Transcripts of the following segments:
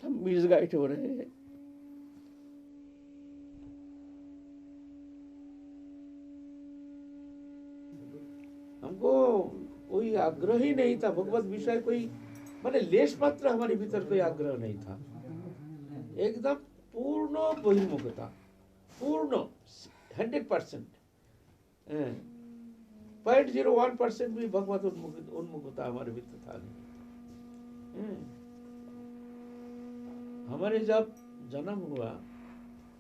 हम मिसगाइड हो रहे हैं। हमको कोई आग्रह ही नहीं था भगवत विषय, कोई माने लेश मात्र हमारे भीतर कोई आग्रह नहीं था। एकदम पूर्ण बहिर्मुखता, पूर्ण 100%, 0.01% भी भगवत उन्मुखता हमारे भीतर था नहीं। हमारे जब जन्म हुआ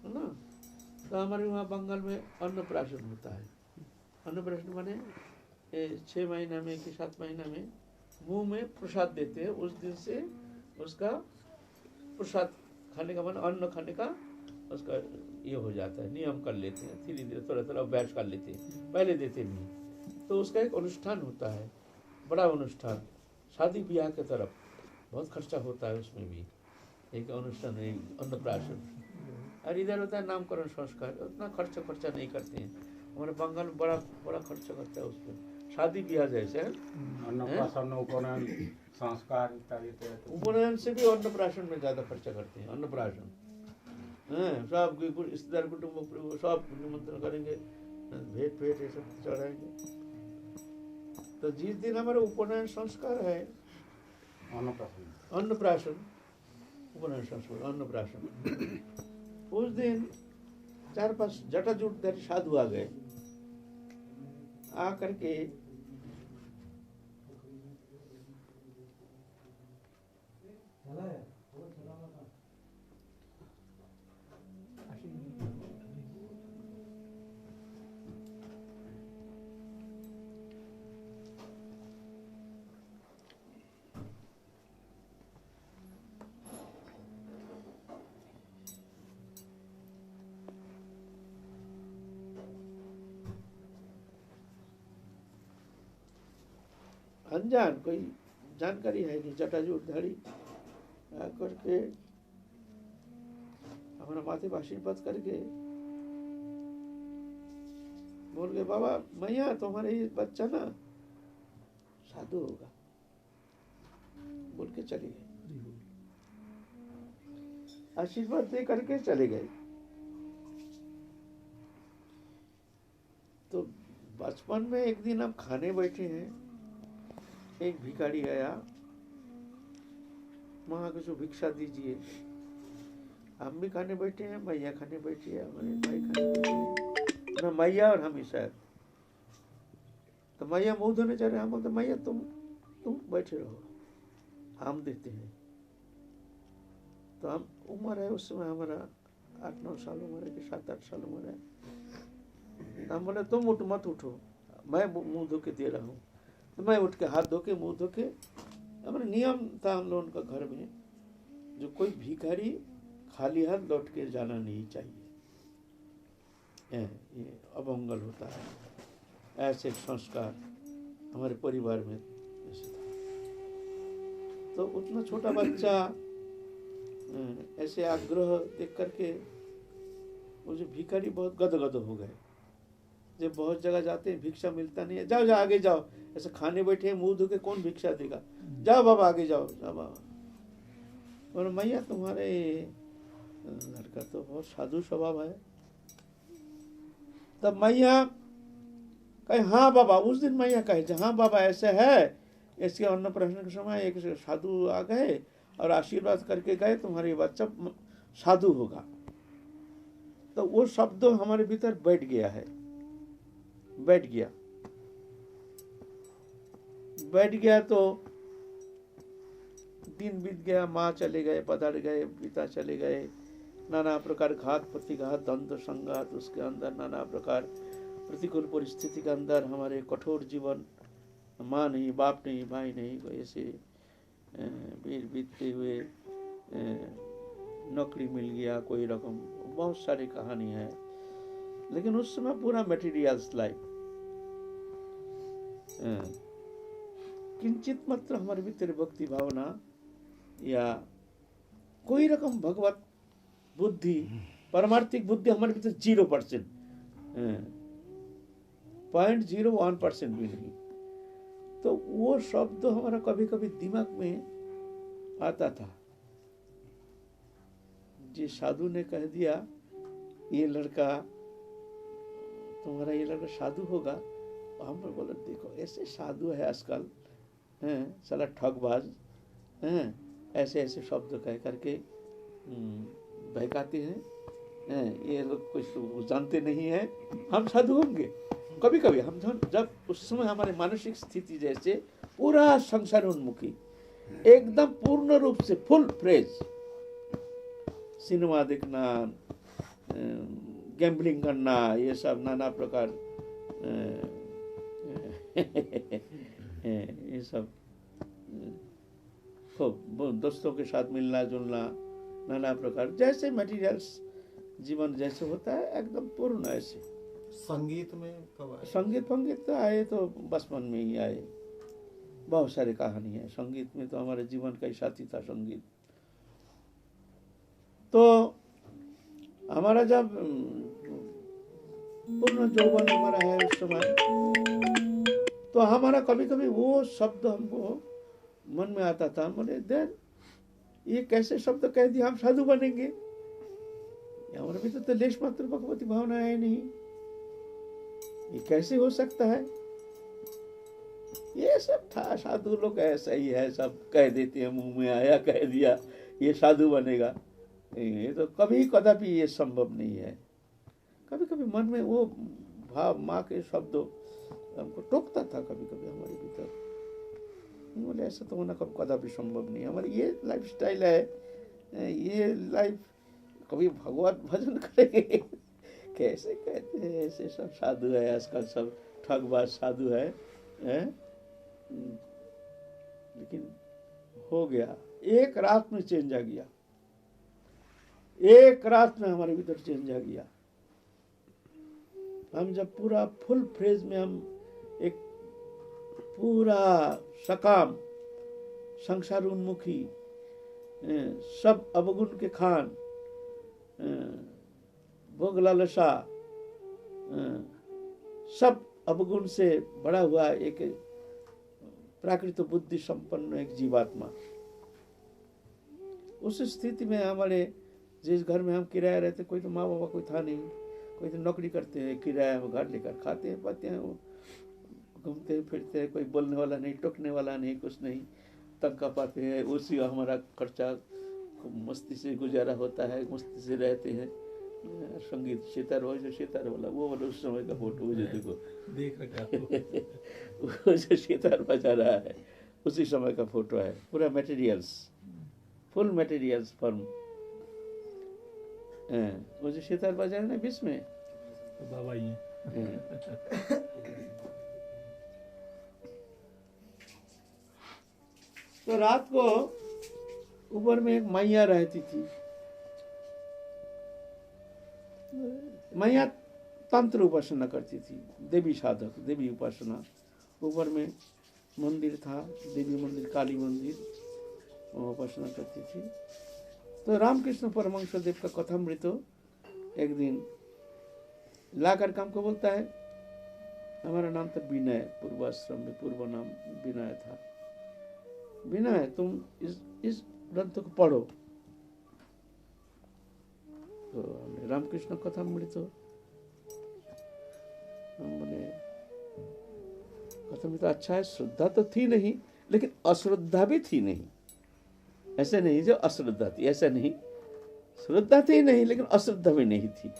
है ना, तो हमारे वहाँ बंगाल में अन्नप्राशन होता है। अन्नप्राशन माने 6 महीना में कि 7 महीना में मुंह में प्रसाद देते हैं। उस दिन से उसका प्रसाद खाने का, मन अन्न खाने का उसका ये हो जाता है, नियम कर लेते हैं, धीरे धीरे थोड़ा थोड़ा अभ्यास कर लेते हैं, पहले देते नहीं। तो उसका एक अनुष्ठान होता है, बड़ा अनुष्ठान, शादी ब्याह की तरफ बहुत खर्चा होता है उसमें भी। एक अनुष्ठान है अन्नप्राशन, और इधर होता है नामकरण संस्कार। उतना खर्चा नहीं करते हैं। हमारे बंगाल में बड़ा बड़ा खर्चा करता है उस पर, शादी ब्याह जैसे अन्नप्राशन, उपनयन, संस्कार इत्यादि। उपनयन से भी अन्नप्राशन में ज्यादा खर्चा करते हैं। अन्नप्राशन सब रिश्तेदार कुटुंब सब निमंत्रण करेंगे, भेंट ये सब चढ़ाएंगे। तो जिस दिन हमारे उपनयन संस्कार है, अन्नप्राशन, उपनयन संस्कार अन्नप्राशन, उस दिन 4-5 जटाजूटधारी साधु आ गए। आ करके अनजान, कोई जानकारी है नहीं, जटाजूटधारी आकर के हमारा माथे पर आशीर्वाद करके बोल गए, बाबा मैया तुम्हारे ये बच्चा ना साधु होगा, बोल के चले गए। आशीर्वाद दे करके चले गए। तो बचपन में एक दिन हम खाने बैठे हैं, एक भिखारी आया, वहां कुछ भिक्षा दीजिए। हम भी खाने बैठे हैं, मैया खाने बैठी है, हमारे भाई खाने बैठे हैं ना, मैया और हम ही शायद। तो मैया मुंह धोने जा रहे हैं, हम बोलते मैया तुम बैठे रहो, हम देते हैं। तो हम उम्र है उस समय हमारा 8-9 साल उम्र है कि 7-8 साल उम्र है। हम बोले तुम मत उठो, मैं मुंह धो के दे रहा हूँ। तो मैं उठ के हाथ धो के मुंह धो के, हमारा नियम था हम लोगों का घर में, जो कोई भिखारी खाली हाथ लौट के जाना नहीं चाहिए, ये अमंगल होता है। ऐसे एक संस्कार हमारे परिवार में ऐसे था। तो उतना छोटा बच्चा ऐसे आग्रह देख करके वो जो भिखारी बहुत गदगद हो गए। जब बहुत जगह जाते हैं भिक्षा मिलता नहीं है, जाओ जाओ आगे जाओ, ऐसे खाने बैठे हैं मुंह धो के कौन भिक्षा देगा, जाओ बाबा आगे जाओ, जाओ बाबा। और मैया तुम्हारे घर का तो बहुत साधु स्वभाव है। तब मैया कहे हाँ बाबा, उस दिन मैया कहे हाँ बाबा ऐसे है, इसके अन्नप्राशन के समय एक साधु आ गए और आशीर्वाद करके गए, तुम्हारे बच्चा साधु होगा। तो वो शब्द हमारे भीतर बैठ गया है, बैठ गया। तो दिन बीत गया, माँ चले गए, पधार गए, पिता चले गए, नाना प्रकार घात प्रतिघात द्वंद्व संघात, उसके अंदर नाना प्रकार प्रतिकूल परिस्थिति के अंदर हमारे कठोर जीवन, माँ नहीं, बाप नहीं, भाई नहीं, कोई ऐसे बीतते हुए नौकरी मिल गया, कोई रकम, बहुत सारी कहानी है। लेकिन उस समय पूरा मटेरियल्स लाइफ, किंचित मात्र हमारे भीतर भक्ति भावना या कोई रकम भगवत बुद्धि, परमार्थिक बुद्धि हमारे भीतर 0%, 0.01% भी नहीं। तो वो शब्द हमारा कभी कभी दिमाग में आता था, जिस साधु ने कह दिया ये लड़का तुम्हारा, ये लड़का साधु होगा, हम लोग बोले देखो ऐसे साधु है आजकल, हैं साला ठगबाज, हैं ऐसे ऐसे शब्द कह करके बहकाते हैं, ये लोग कुछ तो जानते नहीं है, हम साधु होंगे। कभी कभी हम जब उस समय हमारे मानसिक स्थिति जैसे पूरा संसार उन्मुखी, एकदम पूर्ण रूप से फुल फ्रेज, सिनेमा देखना, गैम्बलिंग करना, ये सब नाना प्रकार ये सब खूब दोस्तों के साथ मिलना जुलना, नाना प्रकार जैसे मटेरियल्स जीवन जैसे होता है एकदम पूर्ण ऐसे। संगीत में कब आए? संगीत तो आए तो बचपन में ही आए, बहुत सारी कहानी है संगीत में, तो हमारे जीवन का ही साथी था संगीत। तो हमारा जब पूर्ण यौवन हमारा है उस समय, तो हमारा कभी कभी वो शब्द हमको मन में आता था, बोले देर ये कैसे शब्द कह दिया, हम साधु बनेंगे, हमारे भीतर तो लेश मात्र भगवती भावना है नहीं, ये कैसे हो सकता है। ये सब था, साधु लोग ऐसा ही है, सब कह देते हैं, मुंह में आया कह दिया ये साधु बनेगा, ये तो कभी कदापि ये संभव नहीं है। कभी कभी मन में वो भाव माँ के शब्द हमको टोकता था कभी कभी हमारे भीतर, बोले ऐसा तो होना कभी कदापि संभव नहीं है, हमारी ये लाइफ स्टाइल है, ये लाइफ कभी भगवत भजन करेंगे कैसे कहते हैं, ऐसे सब साधु है आजकल, सब ठगबाज साधु है, लेकिन हो गया, एक रात में चेंज आ गया, एक रात में हमारे भीतर चेंज आ गया। हम जब पूरा फुल फ्रेज में, हम एक पूरा सकाम संसार उन्मुखी, सब अवगुण के खान, भोग लालसा, सब अवगुण से बड़ा हुआ एक प्राकृत बुद्धि संपन्न एक जीवात्मा, उस स्थिति में हमारे जिस घर में हम किराया रहते, कोई तो माँ बाबा कोई था नहीं, कोई तो नौकरी करते हैं, किराया में घर लेकर खाते हैं पाते हैं, घूमते हैं फिरते हैं, कोई बोलने वाला नहीं, टोकने वाला नहीं, कुछ नहीं, तंका पाते हैं, उसी हमारा खर्चा मस्ती से गुजारा होता है, मस्ती से रहते हैं। संगीत सितार हो, जो सितार वाला वो वाला उस समय का फोटो वो जो देखो देख रखा वो जो सितार बजा रहा है उसी समय का फोटो है, पूरा मटेरियल्स, फुल मटेरियल्स फॉर्म, वो जो सितार बजा रहा है ना बीच में, बाबा ही तो रात को ऊपर में एक मैया रहती थी, मैया तंत्र उपासना करती थी, देवी साधक, देवी उपासना, ऊपर में मंदिर था, देवी मंदिर, काली मंदिर, उपासना करती थी। तो रामकृष्ण परमहंस देव का कथामृत एक दिन ला कर हमको बोलता है, हमारा नाम था विनय, पूर्वाश्रम में पूर्व नाम विनय था, विनय तुम इस ग्रंथ को पढ़ो। तो हमने रामकृष्ण कथामृत, हम बोले कथामृत अच्छा है, श्रद्धा तो थी नहीं लेकिन अश्रद्धा भी थी नहीं, ऐसे नहीं जो अश्रद्धा थी, ऐसा नहीं, श्रद्धा थी नहीं लेकिन अश्रद्धा भी नहीं थी,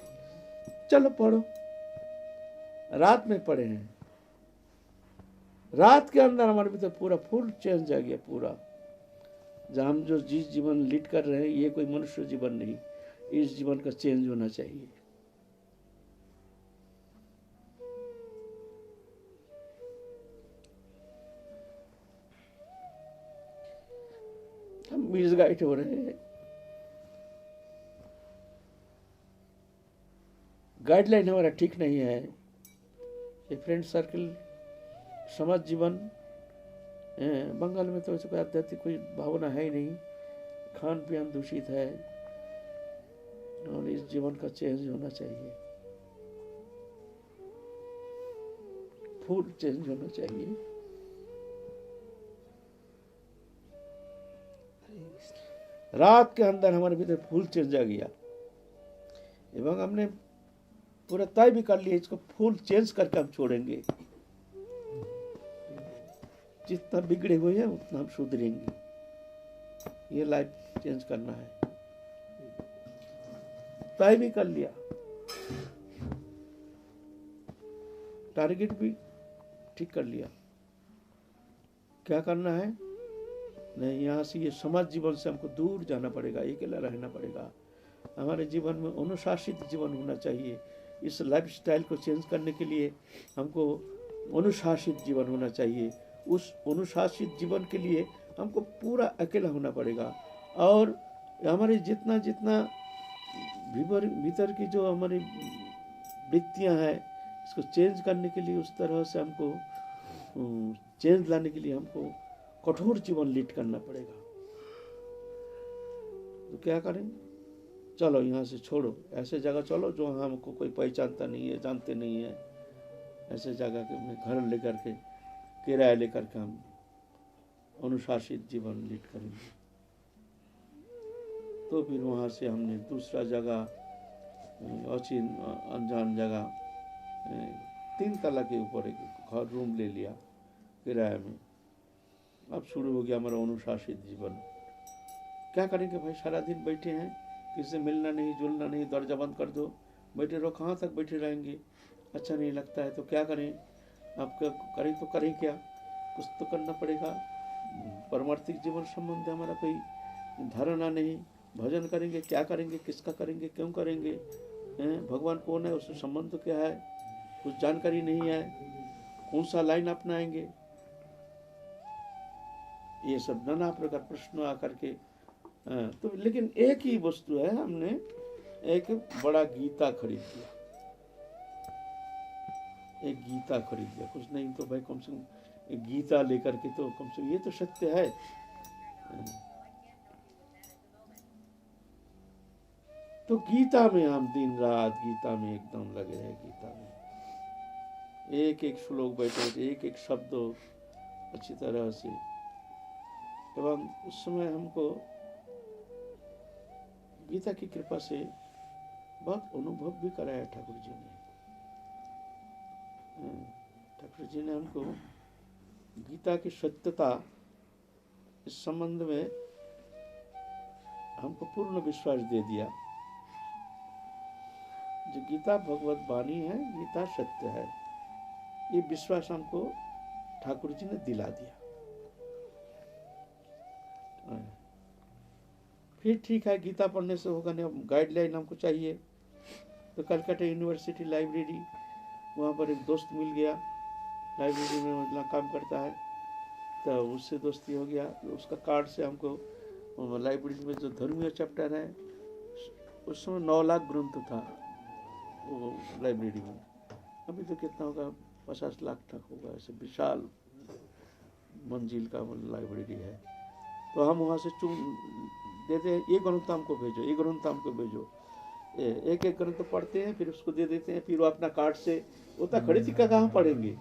चलो पढ़ो। रात में पढ़े हैं, रात के अंदर हमारे भीतर पूरा फुल चेंज आ गया पूरा। जहाँ हम जो जिस जीवन लीड कर रहे हैं ये कोई मनुष्य जीवन नहीं, इस जीवन का चेंज होना चाहिए। हम मिसगाइड हो रहे हैं, गाइडलाइन हमारा ठीक नहीं है, ये फ्रेंड सर्कल, समाज जीवन, बंगाल में तो कोई आध्यात्मिक कोई भावना है ही नहीं, खान पान दूषित है, और इस जीवन का चेंज होना चाहिए, फुल चेंज होना चाहिए। रात के अंदर हमारे भीतर फूल चेंज आ गया एवं हमने पूरा तय भी कर लिया इसको फूल चेंज करके हम छोड़ेंगे। जितना बिगड़े हुए हैं उतना हम सुधरेंगे। ये लाइफ चेंज करना है, तय भी कर लिया, टारगेट भी ठीक कर लिया। क्या करना है? नहीं, यहाँ से ये समाज जीवन से हमको दूर जाना पड़ेगा, अकेला रहना पड़ेगा। हमारे जीवन में अनुशासित जीवन होना चाहिए। इस लाइफ स्टाइल को चेंज करने के लिए हमको अनुशासित जीवन होना चाहिए। उस अनुशासित जीवन के लिए हमको पूरा अकेला होना पड़ेगा। और हमारे जितना जितना भीतर की जो हमारी वृत्तियां हैं इसको चेंज करने के लिए, उस तरह से हमको चेंज लाने के लिए हमको कठोर जीवन लीड करना पड़ेगा। तो क्या करें? चलो यहाँ से छोड़ो, ऐसे जगह चलो जो हमको कोई पहचानता नहीं है, जानते नहीं है। ऐसे जगह के में घर लेकर के, किराया लेकर के हम अनुशासित जीवन लीड करेंगे। तो फिर वहाँ से हमने दूसरा जगह, अचिन अनजान जगह, 3 तला के ऊपर एक घर रूम ले लिया किराए में। अब शुरू हो गया हमारा अनुशासित जीवन। क्या करेंगे भाई? सारा दिन बैठे हैं, किसी से मिलना नहीं, जुलना नहीं, दरवाजा बंद कर दो, बैठे रहो। कहाँ तक बैठे रहेंगे? अच्छा नहीं लगता है तो क्या करें? आप क्या करें तो करें क्या? कुछ तो करना पड़ेगा। पारमार्थिक जीवन संबंध हमारा कोई धारणा नहीं। भजन करेंगे, क्या करेंगे, किसका करेंगे, क्यों करेंगे, भगवान कौन है, उससे संबंध क्या है, कुछ जानकारी नहीं है। कौन सा लाइन अपनाएंगे? ये सब नाना प्रकार प्रश्न आकर के तो लेकिन एक ही वस्तु है, हमने एक बड़ा गीता खरीद लिया। एक गीता खरीद लिया, कुछ नहीं तो भाई कम से कम एक गीता लेकर के तो कम से कम ये तो सत्य है। तो गीता में हम दिन रात गीता में एकदम लगे हैं। गीता में एक एक श्लोक बैठे, एक एक शब्द अच्छी तरह से। एवं उस समय हमको गीता की कृपा से बहुत अनुभव भी कराया ठाकुर जी ने। ठाकुर जी ने हमको गीता की सत्यता इस संबंध में हमको पूर्ण विश्वास दे दिया। जो गीता भगवत वाणी है, गीता सत्य है, ये विश्वास हमको ठाकुर जी ने दिला दिया। फिर ठीक है, गीता पढ़ने से होगा नहीं, गाइडलाइन हमको चाहिए। तो कलकत्ता यूनिवर्सिटी लाइब्रेरी, वहाँ पर एक दोस्त मिल गया, लाइब्रेरी में मतलब काम करता है, तो उससे दोस्ती हो गया। उसका कार्ड से हमको लाइब्रेरी में जो धर्मीय चैप्टर है, उस समय 9 लाख ग्रंथ था वो लाइब्रेरी में। अभी तो कितना होगा, 50 लाख तक होगा। ऐसे विशाल मंजिल का लाइब्रेरी है। तो हम वहाँ से चुन देते हैं, ये ग्रंथ हमको भेजो, ये ग्रंथ हमको भेजो। एक एक ग्रंथ पढ़ते हैं, फिर उसको दे देते हैं। फिर वो अपना कार्ड से, वो तो खड़ी सिक्का कहाँ पढ़ेंगे।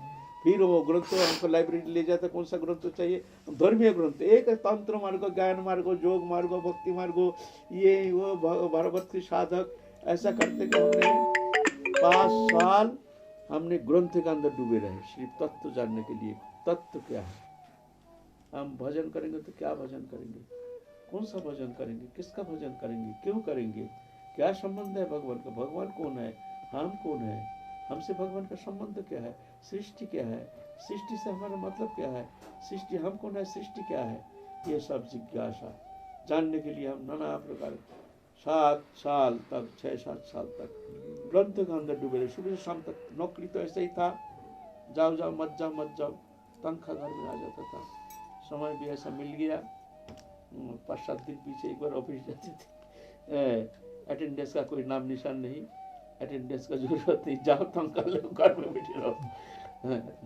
फिर वो ग्रंथ हमको लाइब्रेरी ले जाता, कौन सा ग्रंथ चाहिए, धर्मीय ग्रंथ, एक तंत्र मार्ग, ज्ञान मार्ग, योग मार्ग, भक्ति मार्ग, ये वो भगवती साधक, ऐसा करते कि हमने 5 साल हमने ग्रंथ के अंदर डूबे रहे, सिर्फ तत्व जानने के लिए। तत्व क्या है? हम भजन करेंगे तो क्या भजन करेंगे, कौन सा भजन करेंगे, किसका भजन करेंगे, क्यों करेंगे, क्या संबंध है भगवान का, भगवान कौन है, हम कौन है, हमसे भगवान का संबंध क्या है, सृष्टि क्या है, सृष्टि से हमारा मतलब क्या है, सृष्टि हम कौन है, सृष्टि क्या है। ये सब जिज्ञासा जानने के लिए हम नाना प्रकार 7 साल तक, 6-7 साल तक ग्रंथ के अंदर डूबे रहे, सुबह से शाम तक। नौकरी तो ऐसे ही था, जाओ जाओ मत जाओ मत जाओ, तनख्वाह घर में आ जाता था। समय भी ऐसा मिल गया, 5-7 दिन पीछे एक बार ऑफिस जाते थे, अटेंडेंस का कोई नाम निशान नहीं, अटेंडेंस का जरूरत नहीं, जाओ तनख्वाह लो, घर में बैठे रहो।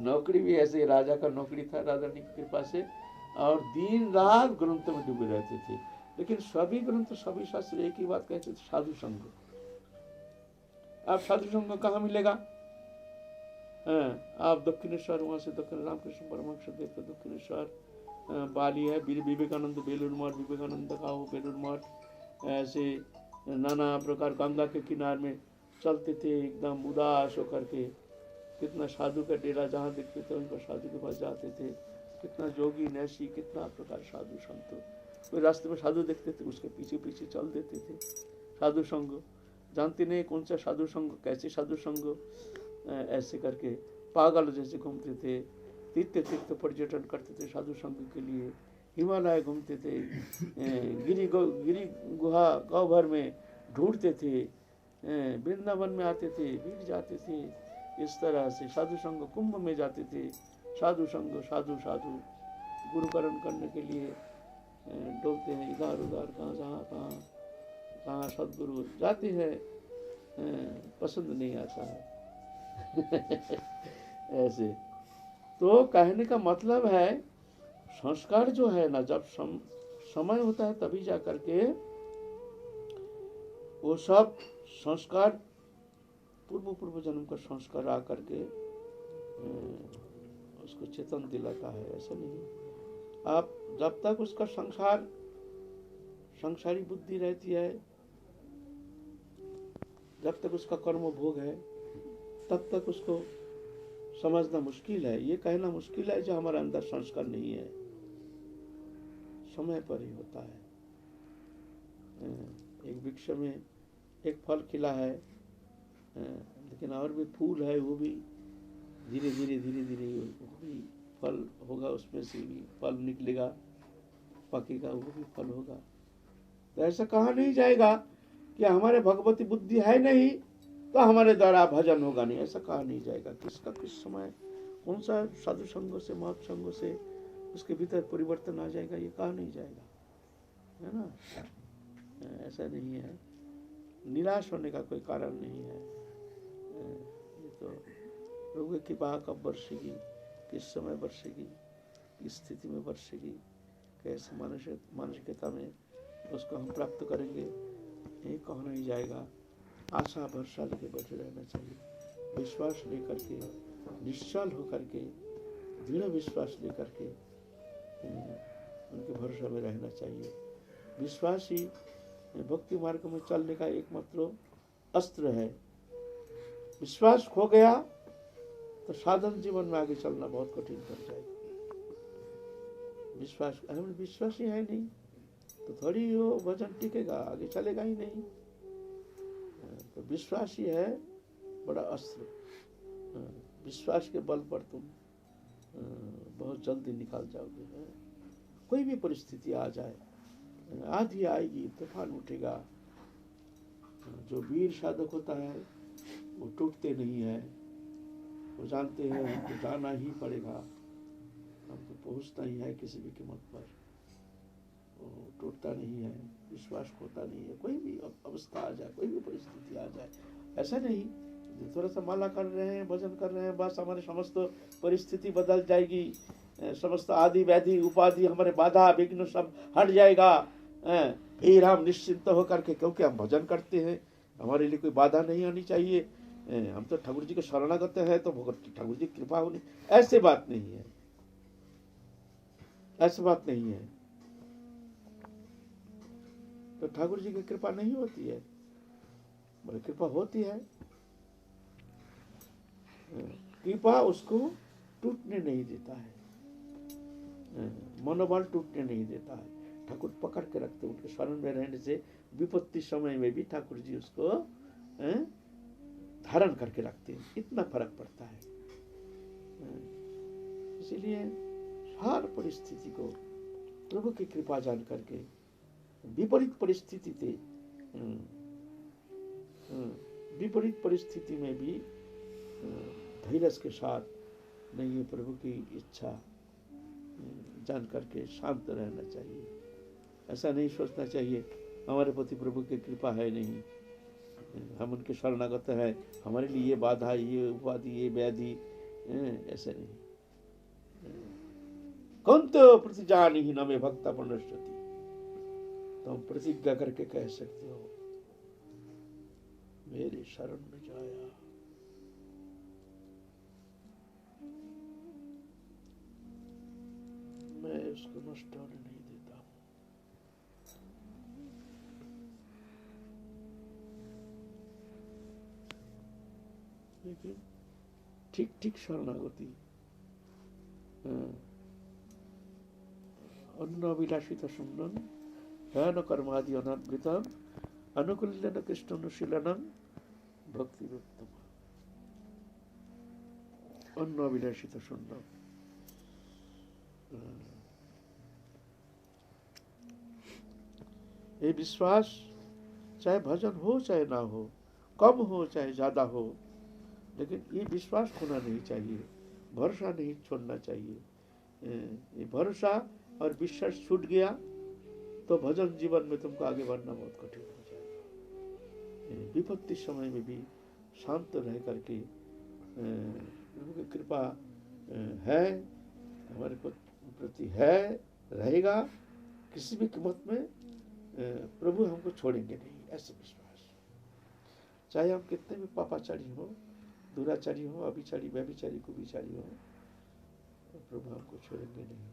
नौकरी भी ऐसे ही राजा का नौकरी था, राजा की कृपा से, और दिन रात ग्रंथ में डूबे रहते थे। लेकिन सभी ग्रंथ, सभी शास्त्र एक ही बात कहते थे, साधु संग। आप साधु संग कहाँ मिलेगा? आप दक्षिणेश्वर, वहां से दक्षिण रामकृष्ण परमहंस देव का दक्षिणेश्वर, बाली है, विवेकानंद बेलूर मठ, विवेकानंद का वो बेलूर मठ, ऐसे नाना प्रकार गंगा के किनारे में चलते थे एकदम उदास होकर के। कितना साधु का डेरा जहाँ देखते थे उनको साधु के पास जाते थे। कितना जोगी नैशी, कितना प्रकार साधु संत। कोई रास्ते में साधु देखते थे उसके पीछे पीछे चल देते थे। साधु संग जानते नहीं कौन सा साधु संग, कैसे साधु संग, ऐसे करके पागल जैसे घूमते थे। तीर्थ तीर्थ पर्यटन करते थे साधु संघ के लिए। हिमालय घूमते थे, गिरी गुहा गाँव भर में ढूंढते थे, वृंदावन में आते थे, भीड़ जाते थे। इस तरह से साधु संघ कुंभ में जाते थे। साधु संघ साधु साधु गुरुकरण करने के लिए डोलते हैं इधर उधर, कहाँ जहाँ कहाँ सदगुरु जाते हैं, पसंद नहीं आता है। ऐसे तो कहने का मतलब है संस्कार जो है ना, जब समय होता है तभी जा करके वो सब संस्कार पूर्व जन्म का संस्कार आ करके उसको चेतन दिलाता है। ऐसा नहीं, आप जब तक उसका संसारी बुद्धि रहती है, जब तक उसका कर्म भोग है, तब तक उसको समझना मुश्किल है। ये कहना मुश्किल है जो हमारे अंदर संस्कार नहीं है। समय पर ही होता है। एक वृक्ष में एक फल खिला है, लेकिन और भी फूल है, वो भी धीरे धीरे वो भी फल होगा, उसमें से भी फल निकलेगा, पकेगा, वो भी फल होगा। तो ऐसा कहा नहीं जाएगा कि हमारे भगवती बुद्धि है नहीं तो हमारे द्वारा भजन होगा नहीं। ऐसा कहा नहीं जाएगा। किसका किस समय कौन सा साधु संगों से महत संगों से उसके भीतर परिवर्तन आ जाएगा, ये कहा नहीं जाएगा, है ना। ऐसा नहीं है। निराश होने का कोई कारण नहीं है। ये तो प्रभु की कृपा कब बरसेगी, किस समय बरसेगी, किस स्थिति में बरसेगी, कैसे मानसिकता में उसको हम प्राप्त करेंगे, ये कहा नहीं जाएगा। आशा भरोसा लेके बैठे रहना चाहिए, विश्वास लेकर के, निश्चल होकर के, दृढ़ विश्वास लेकर के उनके भरोसा में रहना चाहिए। विश्वास ही भक्ति मार्ग में चलने का एकमात्र अस्त्र है। विश्वास खो गया तो साधन जीवन में आगे चलना बहुत कठिन पड़ जाएगा। विश्वास ही है नहीं तो थोड़ी वो वजन टिकेगा, आगे चलेगा ही नहीं। तो विश्वास ही है बड़ा अस्त्र। विश्वास के बल पर तुम बहुत जल्दी निकाल जाओगे। कोई भी परिस्थिति आ जाए, आंधी आएगी, तूफान उठेगा, जो वीर साधक होता है वो टूटते नहीं है। वो जानते हैं हमको जाना ही पड़ेगा, हमको पहुंचना ही है किसी भी कीमत पर। वो टूटता नहीं है, विश्वास खोता नहीं है। कोई भी अवस्था आ जाए, कोई भी परिस्थिति आ जाए, ऐसा नहीं थोड़ा सा माला कर रहे हैं, भजन कर रहे हैं, बस हमारे समस्त परिस्थिति बदल जाएगी, समस्त आदि व्याधि उपाधि हमारे बाधा विघ्न सब हट जाएगा, फिर हम निश्चिंत होकर के, क्योंकि हम भजन करते हैं, हमारे लिए कोई बाधा नहीं आनी चाहिए, हम तो ठाकुर जी के शरणागत हैं, तो ठाकुर जी की कृपा होनी। ऐसे बात नहीं है, ऐसी बात नहीं है। तो ठाकुर जी की कृपा नहीं होती है, बोले कृपा होती है। कृपा उसको टूटने नहीं देता है, मनोबल टूटने नहीं देता है। ठाकुर पकड़ के रखते, उनके शरण में रहने से विपत्ति समय में भी ठाकुर जी उसको धारण करके रखते हैं। इतना फर्क पड़ता है। इसीलिए हर परिस्थिति को प्रभु की कृपा जान करके, विपरीत परिस्थिति में भी धैर्य के साथ नहीं, है प्रभु की इच्छा जान करके शांत रहना चाहिए। ऐसा नहीं सोचना चाहिए हमारे प्रति प्रभु की कृपा है नहीं, हम उनके शरणागत है, हमारे लिए ये बाधा, ये उपाधि, ये व्याधि, ऐसे नहीं। कौन तो प्रतिजानी ही न में भक्ता पुनश्चति, तो हम प्रतिज्ञा करके कह सकते हो मेरे शरण में जाया। मैं उसको नष्ट होने नहीं देता। लेकिन ठीक ठीक शरणागति, अन्न अभिलाषित सुमनम ध्यान कर्मादि अनाद्भुतम अनुकूल्यन कृष्ण अनुशीलनम भक्ति उत्तम। अन्न अभिलाषित सुमनम, ये विश्वास चाहे भजन हो चाहे ना हो, कम हो चाहे ज्यादा हो, लेकिन ये विश्वास खोना नहीं चाहिए, भरोसा नहीं छोड़ना चाहिए। ये भरोसा और विश्वास छूट गया तो भजन जीवन में तुमको आगे बढ़ना बहुत कठिन हो जाएगा। विपत्ति समय में भी शांत रह करके, प्रभु की कृपा है हमारे प्रति, है, रहेगा, किसी भी कीमत में प्रभु हमको छोड़ेंगे नहीं, ऐसे विश्वास। चाहे हम कितने भी पापाचारी हो, दुराचारी हो, अभिचारी, व्यभिचारी, कुविचारी हो, प्रभु हमको छोड़ेंगे नहीं।